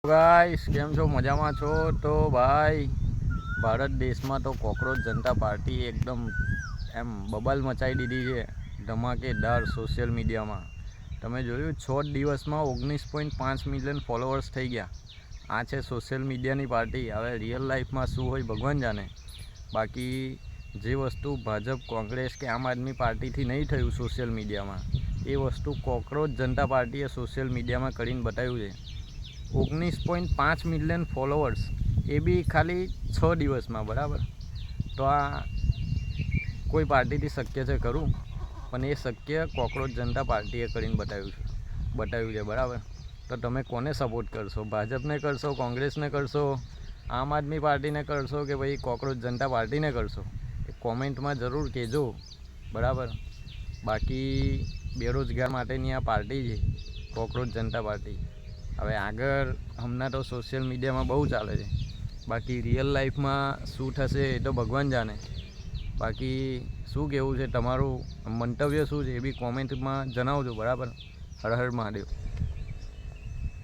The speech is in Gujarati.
ગાઈસ કેમ છો? મજામાં છો? તો ભાઈ ભારત દેશમાં તો કોકરોચ જનતા પાર્ટી એકદમ એમ બબાલ મચાવી દીધી છે, ધમાકેદાર સોશિયલ મીડિયામાં. તમે જોયું 6 દિવસમાં 19.5 મિલિયન ફોલોઅર્સ થઈ ગયા. આ છે સોશિયલ મીડિયાની પાર્ટી. હવે રિયલ લાઈફમાં શું હોય ભગવાન જાણે. બાકી જે વસ્તુ ભાજપ, કોંગ્રેસ કે આમ આદમી પાર્ટીથી નહીં થયું સોશિયલ મીડિયામાં, એ વસ્તુ કોકરોચ જનતા પાર્ટીએ સોશિયલ મીડિયામાં કરીને બતાવ્યું છે. 19.5 મિલિયન ફોલોઅર્સ, એ બી ખાલી 6 દિવસમાં. બરાબર, તો આ કોઈ પાર્ટીથી શક્ય છે ખરું? પણ એ શક્ય કોકરોચ જનતા પાર્ટીએ કરીને બતાવ્યું છે. બરાબર, તો તમે કોને સપોર્ટ કરશો? ભાજપને કરશો, કોંગ્રેસને કરશો, આમ આદમી પાર્ટીને કરશો કે ભાઈ કોકરોચ જનતા પાર્ટીને કરશો? એ કોમેન્ટમાં જરૂર કહેજો. બરાબર, બાકી બેરોજગાર માટેની આ પાર્ટી છે કોકરોચ જનતા પાર્ટી. હવે આગળ હમણાં તો સોશિયલ મીડિયામાં બહુ ચાલે છે, બાકી રિયલ લાઈફમાં શું થશે એ તો ભગવાન જાણે. બાકી શું કહેવું છે તમારું, મંતવ્ય શું છે એ બી કોમેન્ટમાં જણાવજો. બરાબર, હર હર મહાદેવ.